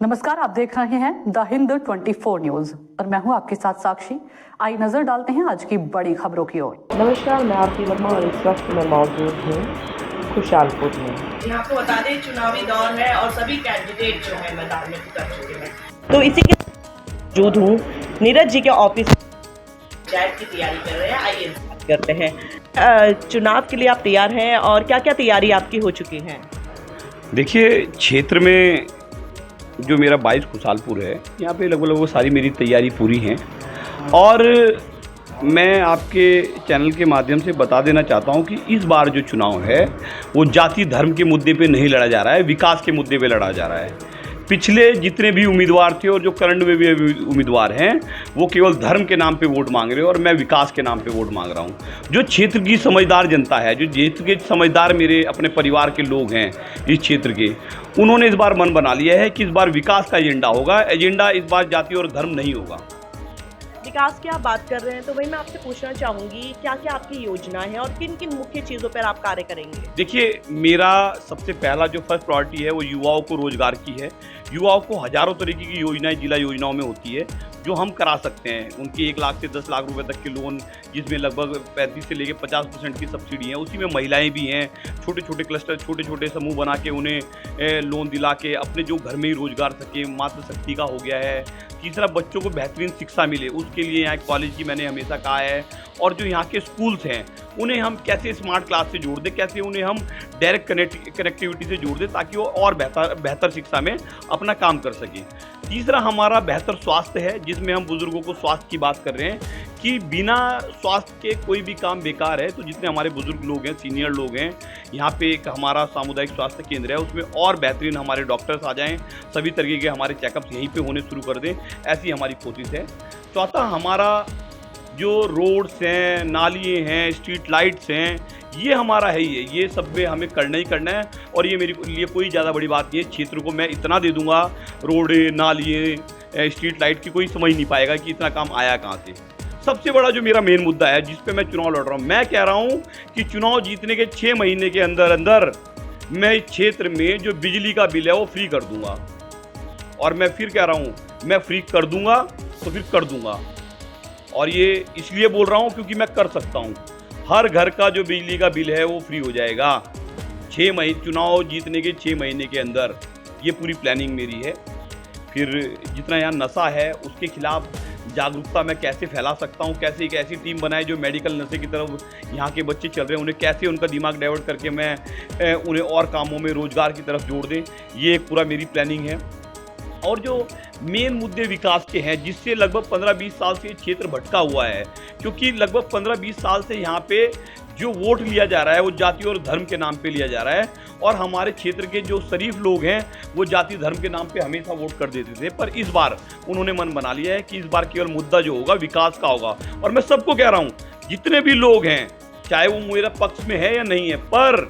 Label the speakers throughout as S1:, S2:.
S1: नमस्कार, आप देख रहे हैं द हिंद 24 न्यूज और मैं हूं आपके साथ साक्षी। आइए नजर डालते हैं आज की बड़ी खबरों की ओर।
S2: नमस्कार, मैं आरती वर्मा और इस वक्त मैं मौजूद हूँ खुशालपुर में।
S3: यहाँ आपको बता दें चुनावी दौर है और सभी कैंडिडेट जो है मैदान में उतर चुके हैं।
S2: तो इसी के मौजूद हूँ नीरज जी के ऑफिस
S3: पंचायत की तैयारी कर रहे हैं। आइए
S2: करते हैं। चुनाव के लिए आप तैयार हैं और क्या क्या तैयारी आपकी हो चुकी है?
S4: देखिए, क्षेत्र में जो मेरा 22 खुशालपुर है, यहाँ पे लगभग वो सारी मेरी तैयारी पूरी हैं और मैं आपके चैनल के माध्यम से बता देना चाहता हूँ कि इस बार जो चुनाव है वो जाति धर्म के मुद्दे पे नहीं लड़ा जा रहा है, विकास के मुद्दे पे लड़ा जा रहा है। पिछले जितने भी उम्मीदवार थे और जो करंट में भी उम्मीदवार हैं वो केवल धर्म के नाम पे वोट मांग रहे हैं और मैं विकास के नाम पे वोट मांग रहा हूँ। जो क्षेत्र की समझदार जनता है, जो क्षेत्र के समझदार मेरे अपने परिवार के लोग हैं इस क्षेत्र के, उन्होंने इस बार मन बना लिया है कि इस बार विकास का एजेंडा होगा। एजेंडा इस बार जाति और धर्म नहीं होगा।
S2: विकास की आप बात कर रहे हैं तो वही मैं आपसे पूछना चाहूँगी, क्या क्या आपकी योजना है और किन किन मुख्य चीज़ों पर आप कार्य करेंगे?
S4: देखिए, मेरा सबसे पहला जो फर्स्ट प्रायोरिटी है वो युवाओं को रोजगार की है। युवाओं को हजारों तरीके की योजनाएं जिला योजनाओं में होती है जो हम करा सकते हैं। उनके 1 लाख से 10 लाख रुपए तक के लोन, जिसमें लगभग 35 से लेकर 50% की सब्सिडी है। उसी में महिलाएं भी हैं। छोटे छोटे क्लस्टर, छोटे छोटे समूह बना के उन्हें लोन दिला के अपने जो घर में ही रोजगार सके, मातृशक्ति का हो गया है। तीसरा, बच्चों को बेहतरीन शिक्षा मिले, उसके लिए यहाँ कॉलेज की मैंने हमेशा कहा है। और जो यहाँ के स्कूल्स हैं उन्हें हम कैसे स्मार्ट क्लास से जोड़ दें, कैसे उन्हें हम डायरेक्ट कनेक्टिविटी से जोड़ दें ताकि वो और बेहतर शिक्षा में अपना काम कर सकें। तीसरा हमारा बेहतर स्वास्थ्य है, जिसमें हम बुजुर्गों को स्वास्थ्य की बात कर रहे हैं कि बिना स्वास्थ्य के कोई भी काम बेकार है। तो जितने हमारे बुजुर्ग लोग हैं, सीनियर लोग हैं, यहाँ पे एक हमारा सामुदायिक स्वास्थ्य केंद्र है, उसमें और बेहतरीन हमारे डॉक्टर्स आ जाएं, सभी तरीके के हमारे चेकअप्स यहीं पे होने शुरू कर दें, ऐसी हमारी कोशिश है। चौथा, हमारा जो रोड्स हैं, नालिए हैं, स्ट्रीट लाइट्स हैं, ये हमारा है ही है। ये सब में हमें करना ही करना है और ये मेरे लिए कोई ज़्यादा बड़ी बात नहीं है। क्षेत्र को मैं इतना दे दूंगा, रोड, नालिए, स्ट्रीट लाइट की कोई समझ नहीं पाएगा कि इतना काम आया कहाँ से। सबसे बड़ा जो मेरा मेन मुद्दा है जिस पे मैं चुनाव लड़ रहा हूँ, मैं कह रहा हूँ कि चुनाव जीतने के 6 महीने के अंदर अंदर मैं इस क्षेत्र में जो बिजली का बिल है वो फ्री कर दूंगा। और मैं फिर कह रहा हूँ, मैं फ्री कर दूंगा तो फिर कर दूंगा। और ये इसलिए बोल रहा हूँ क्योंकि मैं कर सकता हूँ। हर घर का जो बिजली का बिल है वो फ्री हो जाएगा 6 महीने, चुनाव जीतने के 6 महीने के अंदर। ये पूरी प्लानिंग मेरी है। फिर जितना यहाँ नशा है उसके खिलाफ जागरूकता मैं कैसे फैला सकता हूँ, कैसे एक ऐसी टीम बनाए जो मेडिकल नशे की तरफ यहाँ के बच्चे चल रहे हैं उन्हें कैसे उनका दिमाग डाइवर्ट करके मैं उन्हें और कामों में, रोजगार की तरफ जोड़ दें, ये एक पूरा मेरी प्लानिंग है। और जो मेन मुद्दे विकास के हैं जिससे लगभग 15-20 साल से ये क्षेत्र भटका हुआ है, क्योंकि लगभग 15-20 साल से यहाँ पे जो वोट लिया जा रहा है वो जाति और धर्म के नाम पे लिया जा रहा है। और हमारे क्षेत्र के जो शरीफ लोग हैं वो जाति धर्म के नाम पे हमेशा वोट कर देते थे, पर इस बार उन्होंने मन बना लिया है कि इस बार केवल मुद्दा जो होगा विकास का होगा। और मैं सबको कह रहा हूँ, जितने भी लोग हैं, चाहे वो मेरे पक्ष में है या नहीं है, पर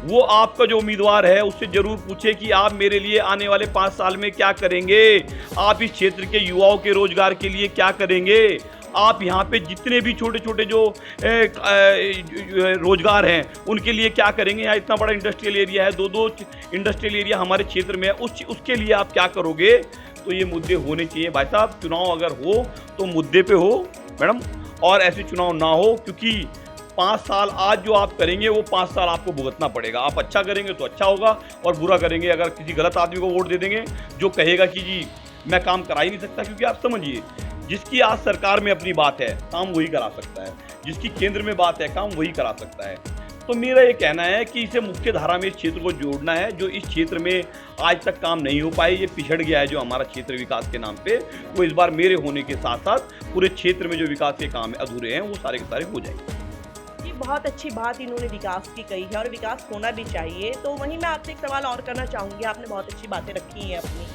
S4: वो आपका जो उम्मीदवार है उससे जरूर पूछे कि आप मेरे लिए आने वाले 5 साल में क्या करेंगे, आप इस क्षेत्र के युवाओं के रोजगार के लिए क्या करेंगे, आप यहाँ पे जितने भी छोटे छोटे जो रोजगार हैं उनके लिए क्या करेंगे। यहाँ इतना बड़ा इंडस्ट्रियल एरिया है, 2 इंडस्ट्रियल एरिया हमारे क्षेत्र में है, उसके लिए आप क्या करोगे। तो ये मुद्दे होने चाहिए भाई साहब। चुनाव अगर हो तो मुद्दे पे हो मैडम, और ऐसे चुनाव ना हो, क्योंकि 5 साल आज जो आप करेंगे वो 5 साल आपको भुगतना पड़ेगा। आप अच्छा करेंगे तो अच्छा होगा और बुरा करेंगे, अगर किसी गलत आदमी को वोट दे देंगे जो कहेगा कि जी मैं काम करा ही नहीं सकता, क्योंकि आप समझिए, जिसकी आज सरकार में अपनी बात है काम वही करा सकता है, जिसकी केंद्र में बात है काम वही करा सकता है। तो मेरा ये कहना है कि इसे मुख्य धारा में इस क्षेत्र को जोड़ना है। जो इस क्षेत्र में आज तक काम नहीं हो पाए, ये पिछड़ गया है जो हमारा क्षेत्र विकास के नाम पे, वो इस बार मेरे होने के साथ साथ पूरे क्षेत्र में जो विकास के काम अधूरे हैं वो सारे के सारे हो जाएंगे।
S2: ये बहुत अच्छी बात इन्होंने विकास की कही है और विकास होना भी चाहिए। तो वहीं मैं आपसे एक सवाल और करना चाहूँगी, आपने बहुत अच्छी बातें रखी हैं अपनी,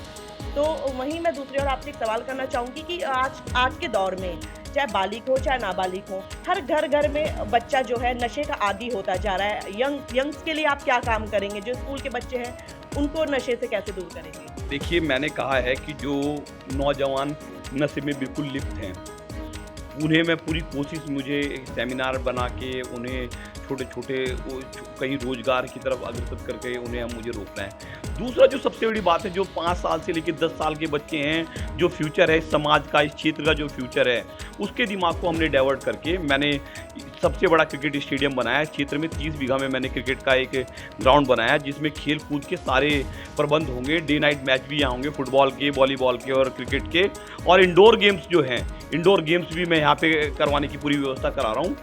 S2: तो वहीं मैं दूसरी ओर आपसे एक सवाल करना चाहूँगी कि आज के दौर में चाहे बालिग हो चाहे नाबालिग हो, हर घर में बच्चा जो है नशे का आदी होता जा रहा है। यंग्स के लिए आप क्या काम करेंगे? जो स्कूल के बच्चे हैं उनको नशे से कैसे दूर करेंगे?
S4: देखिए, मैंने कहा है कि जो नौजवान नशे में बिल्कुल लिप्त हैं उन्हें मैं पूरी कोशिश, मुझे एक सेमिनार बना के उन्हें छोटे छोटे वो कहीं रोजगार की तरफ अग्रसर करके उन्हें हम मुझे रोकना है। दूसरा जो सबसे बड़ी बात है, जो 5 साल से लेकर 10 साल के बच्चे हैं, जो फ्यूचर है इस समाज का, इस क्षेत्र का जो फ्यूचर है, उसके दिमाग को हमने डाइवर्ट करके मैंने सबसे बड़ा क्रिकेट स्टेडियम बनाया है। क्षेत्र में 30 बीघा में मैंने क्रिकेट का एक ग्राउंड बनाया जिसमें खेल कूद के सारे प्रबंध होंगे। डे नाइट मैच भी यहाँ होंगे, फुटबॉल के, वॉलीबॉल के और क्रिकेट के। और इंडोर गेम्स जो हैं, इंडोर गेम्स भी मैं यहाँ पे करवाने की पूरी व्यवस्था करा रहा हूँ।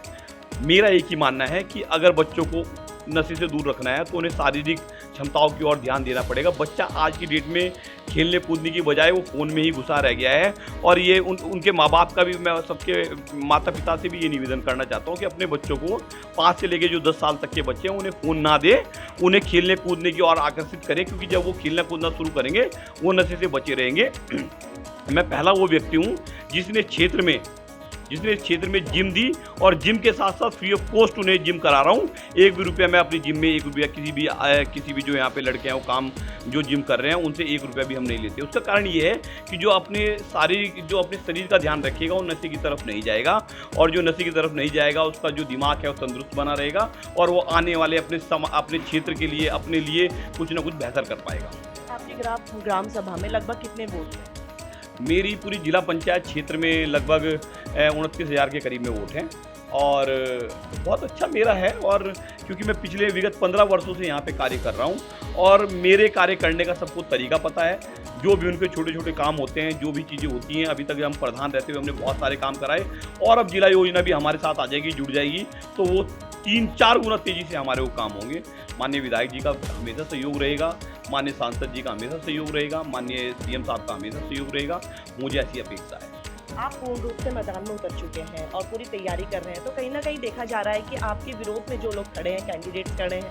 S4: मेरा एक ही मानना है कि अगर बच्चों को नशे से दूर रखना है तो उन्हें शारीरिक क्षमताओं की ओर ध्यान देना पड़ेगा। बच्चा आज की डेट में खेलने कूदने की बजाय वो फ़ोन में ही घुसा रह गया है। और ये उनके माँ बाप का भी, मैं सबके माता पिता से भी ये निवेदन करना चाहता हूँ कि अपने बच्चों को 5 से लेकर जो 10 साल तक के बच्चे हैं उन्हें फ़ोन ना दे, उन्हें खेलने कूदने की ओर आकर्षित करें, क्योंकि जब वो खेलना कूदना शुरू करेंगे वो नशे से बचे रहेंगे। मैं पहला वो व्यक्ति हूँ जिसने क्षेत्र में जिम दी और जिम के साथ साथ फ्री ऑफ कॉस्ट उन्हें जिम करा रहा हूँ। 1 भी रुपया मैं अपनी जिम में 1 रुपया किसी भी जो यहाँ पे लड़के हैं वो काम जो जिम कर रहे हैं उनसे 1 रुपया भी हम नहीं लेते। उसका कारण ये है कि जो अपने शरीर का ध्यान रखेगा वो नशे की तरफ नहीं जाएगा, और जो नशे की तरफ नहीं जाएगा उसका जो दिमाग है वो तंदुरुस्त बना रहेगा और वो आने वाले अपने क्षेत्र के लिए, अपने लिए कुछ ना कुछ बेहतर कर पाएगा।
S2: आपकी ग्राम सभा में लगभग कितने वोट हैं?
S4: मेरी पूरी जिला पंचायत क्षेत्र में लगभग 29,000 के करीब में वोट हैं और बहुत अच्छा मेरा है। और क्योंकि मैं पिछले विगत 15 वर्षों से यहाँ पे कार्य कर रहा हूँ और मेरे कार्य करने का सबको तरीका पता है। जो भी उनके छोटे छोटे काम होते हैं, जो भी चीज़ें होती हैं, अभी तक हम प्रधान रहते हुए हमने बहुत सारे काम कराए और अब जिला योजना भी हमारे साथ आ जाएगी, जुड़ जाएगी, तो वो 3-4 गुना तेज़ी से हमारे वो काम होंगे। माननीय विधायक जी का हमेशा सहयोग रहेगा, माननीय सांसद जी का हमेशा सहयोग रहेगा, माननीय सीएम साहब का हमेशा सहयोग रहेगा। मुझे ऐसी अपेक्षा है।
S2: आप पूर्ण रूप से मैदान में उतर चुके हैं और पूरी तैयारी कर रहे हैं, तो कहीं ना कहीं देखा जा रहा है कि आपके विरोध में जो लोग खड़े हैं, कैंडिडेट्स खड़े हैं,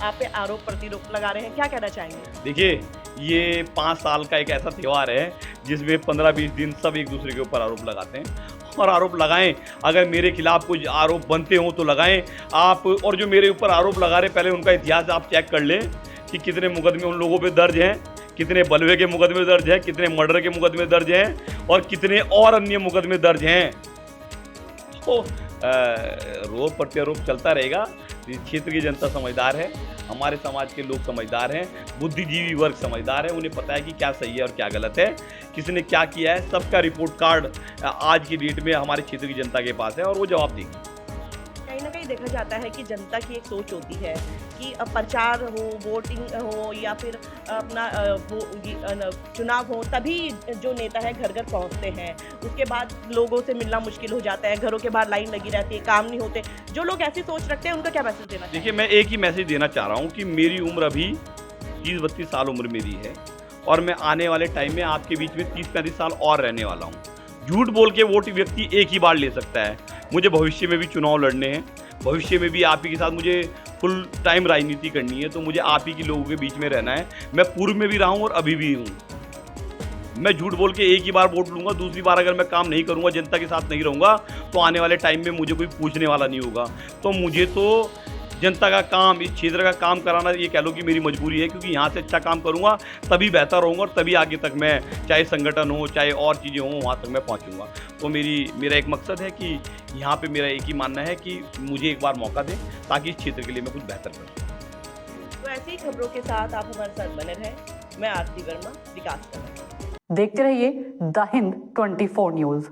S2: आप पे आरोप प्रतिरोप लगा रहे हैं, क्या कहना चाहेंगे?
S4: देखिए, ये 5 साल का एक ऐसा त्यौहार है जिसमें 15-20 दिन सब एक दूसरे के ऊपर आरोप लगाते हैं और आरोप लगाएं। अगर मेरे खिलाफ कुछ आरोप बनते हों तो लगाएं आप। और जो मेरे ऊपर आरोप लगा रहे, पहले उनका इतिहास आप चेक कर लें कि कितने मुकदमे उन लोगों पे दर्ज हैं, कितने बलवे के मुकदमे दर्ज हैं, कितने मर्डर के मुकदमे दर्ज हैं और कितने और अन्य मुकदमे दर्ज हैं। तो आरोप प्रत्यारोप चलता रहेगा। इस क्षेत्र की जनता समझदार है, हमारे समाज के लोग समझदार हैं, बुद्धिजीवी वर्ग समझदार है, उन्हें पता है कि क्या सही है और क्या गलत है, किसने क्या किया है। सबका रिपोर्ट कार्ड आज की डेट में हमारे क्षेत्र की जनता के पास है और वो जवाब देगी।
S2: कहीं ना कहीं देखा जाता है कि जनता की एक सोच होती है कि प्रचार हो, वोटिंग हो या फिर अपना चुनाव हो, तभी जो नेता है घर घर पहुंचते हैं। उसके बाद लोगों से मिलना मुश्किल हो जाता है, घरों के बाहर लाइन लगी रहती है, काम नहीं होते। जो लोग ऐसी सोच रखते हैं उनका क्या मैसेज देना?
S4: देखिए, मैं एक ही मैसेज देना चाह रहा हूँ कि मेरी उम्र अभी 30-32 साल उम्र मेरी है और मैं आने वाले टाइम में आपके बीच में 30-35 साल और रहने वाला हूँ। झूठ बोल के वोट व्यक्ति एक ही बार ले सकता है। मुझे भविष्य में भी चुनाव लड़ने हैं, भविष्य में भी आप ही के साथ मुझे फुल टाइम राजनीति करनी है, तो मुझे आप ही के लोगों के बीच में रहना है। मैं पूर्व में भी रहा हूँ और अभी भी हूँ। मैं झूठ बोल के एक ही बार वोट लूँगा, दूसरी बार अगर मैं काम नहीं करूँगा, जनता के साथ नहीं रहूँगा, तो आने वाले टाइम में मुझे कोई पूछने वाला नहीं होगा। तो मुझे तो जनता का काम, इस क्षेत्र का काम कराना, ये कह लो कि मेरी मजबूरी है, क्योंकि यहाँ से अच्छा काम करूँगा तभी बेहतर रहूँगा और तभी आगे तक मैं, चाहे संगठन हो चाहे और चीज़ें हों, वहाँ तक मैं पहुँचूँगा। तो मेरा एक मकसद है कि यहाँ पे मेरा एक ही मानना है कि मुझे एक बार मौका दें ताकि इस क्षेत्र के लिए मैं कुछ बेहतर करूँ।
S2: तो ऐसी ही खबरों के साथ आप हमारे साथ बने रहें। मैं आरती वर्मा, विकास कर रहा हूँ।
S1: देखते रहिए द हिंद 24 न्यूज़।